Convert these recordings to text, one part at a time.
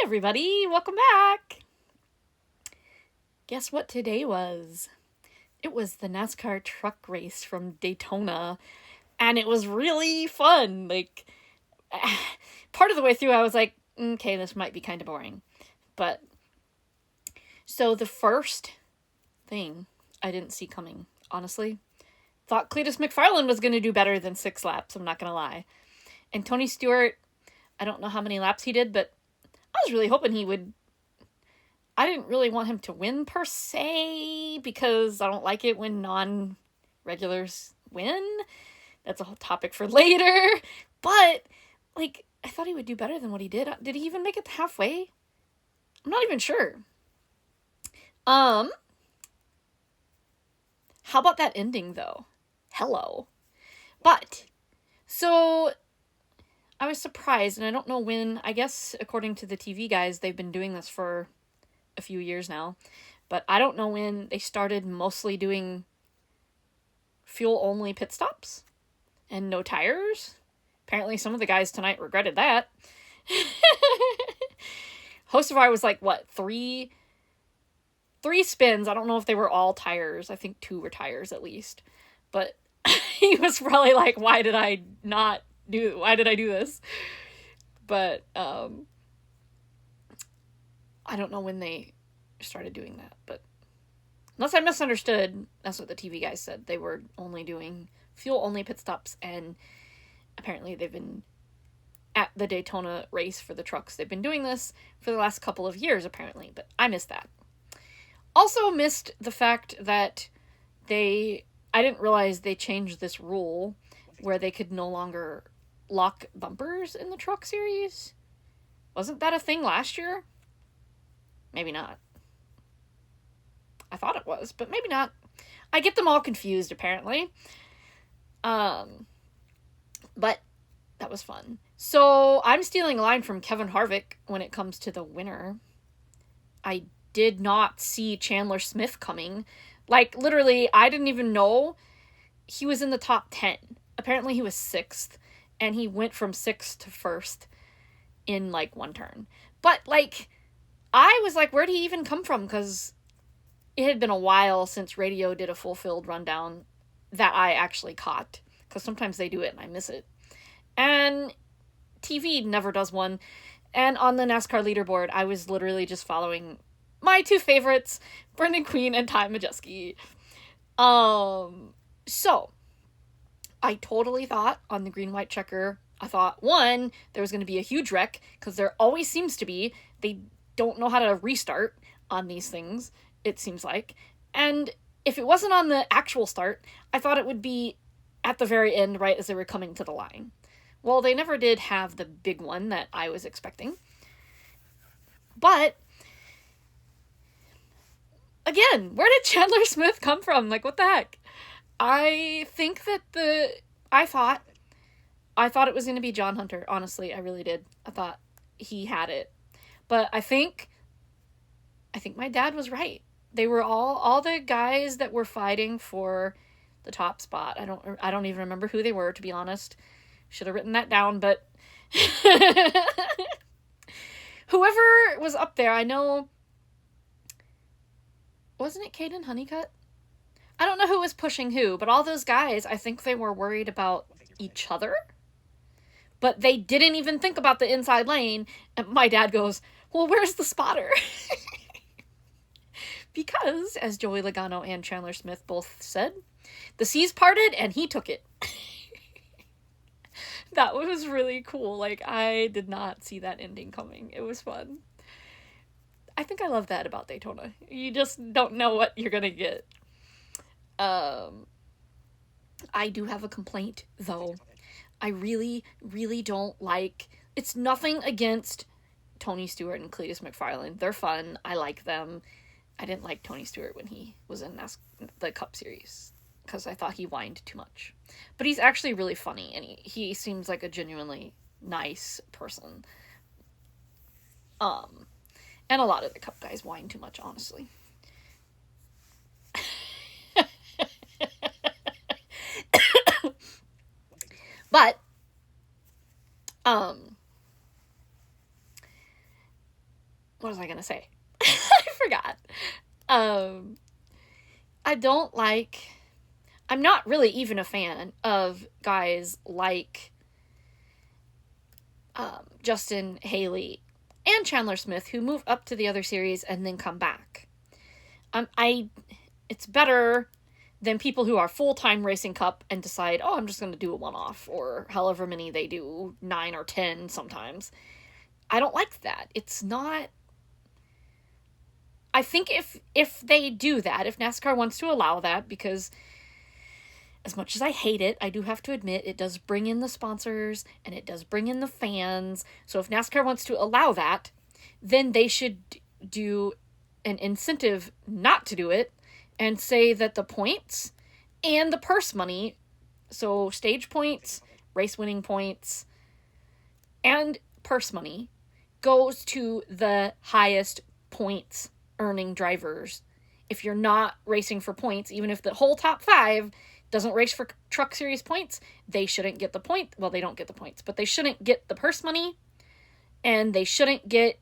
everybody, welcome back. Guess what today was? It was the NASCAR truck race from Daytona, and it was really fun. Part of the way through I was like, okay, this might be kind of boring. But, so the first thing I didn't see coming, honestly, thought Cletus McFarland was going to do better than 6 laps, I'm not going to lie. And Tony Stewart, I don't know how many laps he did, but I was really hoping he would. I didn't really want him to win per se, because I don't like it when non-regulars win. That's a whole topic for later. But, I thought he would do better than what he did. Did he even make it halfway? I'm not even sure. How about that ending, though? Hello. But, so I was surprised, and I don't know when. I guess, according to the TV guys, they've been doing this for a few years now. But I don't know when they started mostly doing fuel-only pit stops and no tires. Apparently some of the guys tonight regretted that. Hocevar was like, what, three spins? I don't know if they were all tires. I think 2 were tires at least. But he was probably like, why did I do this? But, I don't know when they started doing that, but unless I misunderstood, that's what the TV guys said. They were only doing fuel-only pit stops, and apparently they've been at the Daytona race for the trucks. They've been doing this for the last couple of years, apparently, but I missed that. Also missed the fact that I didn't realize they changed this rule where they could no longer lock bumpers in the truck series. Wasn't that a thing last year? Maybe not. I thought it was, but maybe not. I get them all confused, apparently. But that was fun. So, I'm stealing a line from Kevin Harvick when it comes to the winner. I did not see Chandler Smith coming. Literally, I didn't even know he was in the top 10. Apparently, he was 6th, and he went from 6th to 1st in, one turn. But, I was like, where did he even come from? Because it had been a while since radio did a full field rundown that I actually caught. Because sometimes they do it and I miss it. And TV never does one. And on the NASCAR leaderboard, I was literally just following my 2 favorites, Brendan Queen and Ty Majeski. So, I totally thought on the green-white checker, I thought, 1, there was going to be a huge wreck, because there always seems to be. They don't know how to restart on these things, it seems like. And if it wasn't on the actual start, I thought it would be at the very end, right as they were coming to the line. Well, they never did have the big one that I was expecting. But, again, where did Chandler Smith come from? What the heck? I think that I thought it was going to be John Hunter, honestly, I really did. I thought he had it. But I think my dad was right. They were all the guys that were fighting for the top spot. I don't even remember who they were, to be honest. Should have written that down, but whoever was up there, I know, wasn't it Caden Honeycutt? I don't know who was pushing who, but all those guys, I think they were worried about each other. But they didn't even think about the inside lane, and my dad goes, well, where's the spotter? Because, as Joey Logano and Chandler Smith both said, the seas parted and he took it. That was really cool. I did not see that ending coming. It was fun. I think I love that about Daytona. You just don't know what you're gonna get. I do have a complaint, though. I really, really don't like... It's nothing against Tony Stewart and Cletus McFarland. They're fun. I like them. I didn't like Tony Stewart when he was in the Cup Series, because I thought he whined too much. But he's actually really funny, and he seems like a genuinely nice person. And a lot of the Cup guys whine too much, honestly. But, what was I gonna say? I forgot. Um, I don't like. I'm not really even a fan of guys like Justin Haley and Chandler Smith who move up to the other series and then come back. It's better than people who are full-time racing cup and decide, oh, I'm just going to do a one-off, or however many they do, 9 or 10 sometimes. I don't like that. It's not. I think if they do that, if NASCAR wants to allow that, because as much as I hate it, I do have to admit it does bring in the sponsors and it does bring in the fans. So if NASCAR wants to allow that, then they should do an incentive not to do it and say that the points and the purse money, so stage points, race winning points, and purse money, goes to the highest points earning drivers. If you're not racing for points, even if the whole top 5 doesn't race for Truck Series points, they shouldn't get the point. Well, they don't get the points, but they shouldn't get the purse money, and they shouldn't get.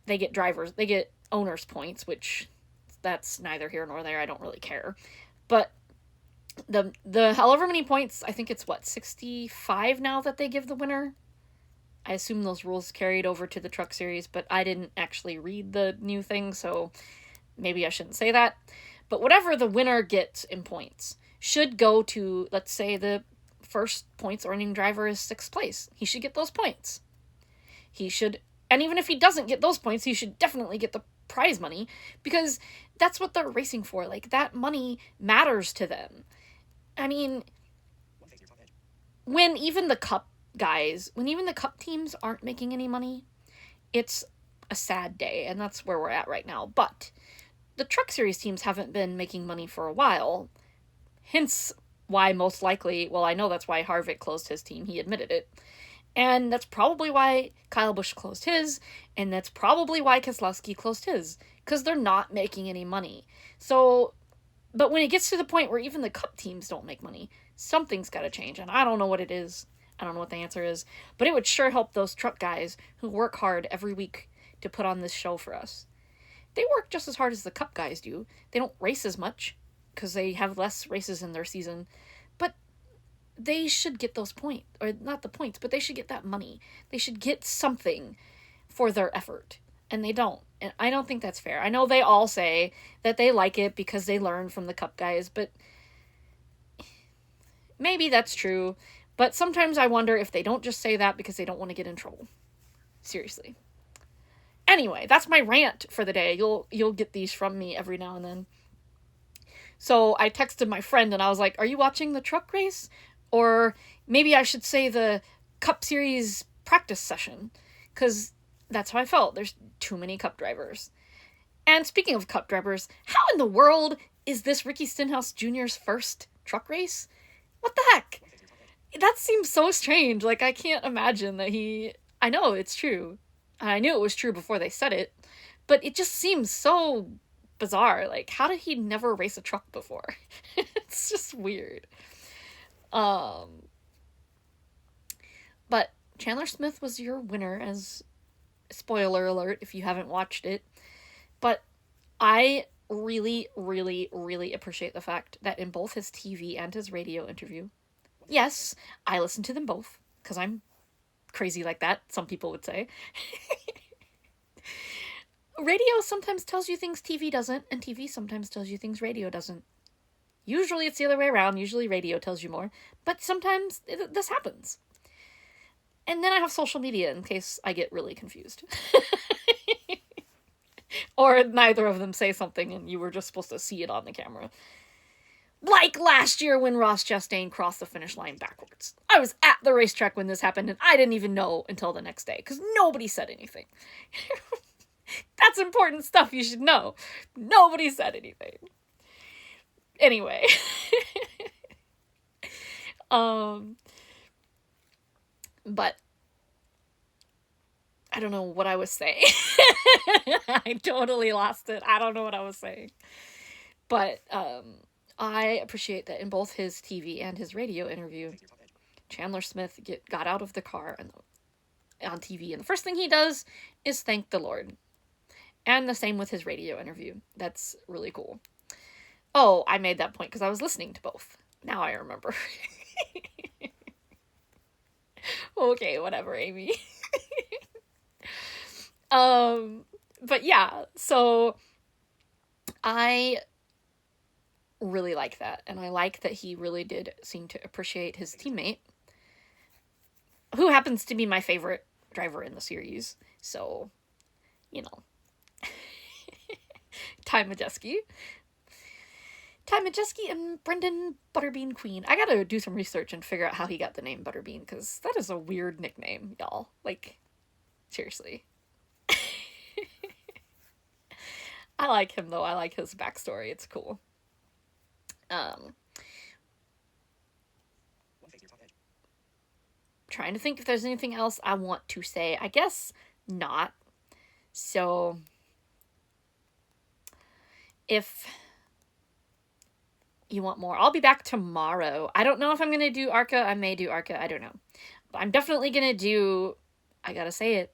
They get drivers. They get owners' points, which that's neither here nor there. I don't really care, but the however many points, I think it's 65 now that they give the winner. I assume those rules carried over to the Truck Series, but I didn't actually read the new thing, so maybe I shouldn't say that. But whatever the winner gets in points should go to, let's say the first points earning driver is 6th place. He should get those points. He should, and even if he doesn't get those points, he should definitely get the prize money, because that's what they're racing for. Like, that money matters to them. I mean, when even the cup teams aren't making any money, it's a sad day, and that's where we're at right now. But the Truck Series teams haven't been making money for a while, hence why most likely, well, I know that's why Harvick closed his team, he admitted it, and that's probably why Kyle Busch closed his, and that's probably why Keselowski closed his, because they're not making any money. So, but when it gets to the point where even the cup teams don't make money, something's got to change, and I don't know what it is. I don't know what the answer is, but it would sure help those truck guys who work hard every week to put on this show for us. They work just as hard as the cup guys do. They don't race as much because they have less races in their season, but they should get those points, or not the points, but they should get that money. They should get something for their effort, and they don't. And I don't think that's fair. I know they all say that they like it because they learn from the cup guys, but maybe that's true. But sometimes I wonder if they don't just say that because they don't want to get in trouble. Seriously. Anyway, that's my rant for the day. You'll get these from me every now and then. So I texted my friend and I was like, are you watching the truck race? Or maybe I should say the Cup Series practice session. Because that's how I felt. There's too many cup drivers. And speaking of cup drivers, how in the world is this Ricky Stenhouse Jr.'s first truck race? What the heck? That seems so strange. Like, I can't imagine that I know it's true. I knew it was true before they said it, but it just seems so bizarre. Like, how did he never race a truck before? It's just weird. But Chandler Smith was your winner, as spoiler alert if you haven't watched it. But I really, really, really appreciate the fact that in both his TV and his radio interview, yes, I listen to them both, because I'm crazy like that, some people would say. Radio sometimes tells you things TV doesn't, and TV sometimes tells you things radio doesn't. Usually it's the other way around. Usually radio tells you more, but sometimes this happens. And then I have social media in case I get really confused. Or neither of them say something and you were just supposed to see it on the camera. Like last year when Ross Chastain crossed the finish line backwards. I was at the racetrack when this happened and I didn't even know until the next day because nobody said anything. That's important stuff you should know. Nobody said anything. Anyway. But I don't know what I was saying. I totally lost it. I don't know what I was saying. But I appreciate that in both his TV and his radio interview, Chandler Smith got out of the car and on TV, and the first thing he does is thank the Lord. And the same with his radio interview. That's really cool. Oh, I made that point because I was listening to both. Now I remember. Okay, whatever, Amy. But yeah, so I really like that. And I like that he really did seem to appreciate his teammate, who happens to be my favorite driver in the series. So, you know. Ty Majeski and Brendan Butterbean Queen. I gotta do some research and figure out how he got the name Butterbean, because that is a weird nickname, y'all. Like, seriously. I like him, though. I like his backstory. It's cool. Trying to think if there's anything else I want to say. I guess not. So, if you want more, I'll be back tomorrow. I don't know if I'm going to do ARCA. I may do ARCA. I don't know. But I'm definitely going to do, I gotta say it,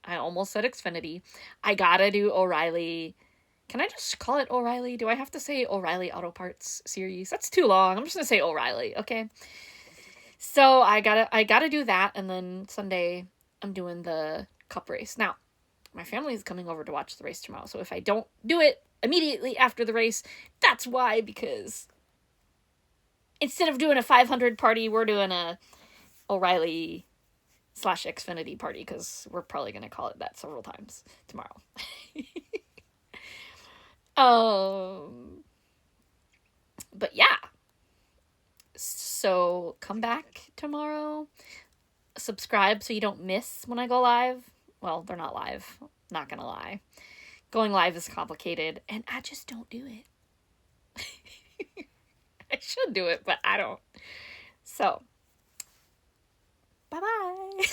I almost said Xfinity. I gotta do O'Reilly. Can I just call it O'Reilly? Do I have to say O'Reilly Auto Parts series? That's too long. I'm just going to say O'Reilly, okay? So I gotta do that, and then Sunday I'm doing the Cup race. Now, my family is coming over to watch the race tomorrow, so if I don't do it immediately after the race, that's why, because instead of doing a 500 party, we're doing a O'Reilly / Xfinity party, because we're probably going to call it that several times tomorrow. But yeah. So come back tomorrow. Subscribe so you don't miss when I go live. Well, they're not live. Not gonna lie. Going live is complicated, and I just don't do it. I should do it, but I don't. So, bye-bye.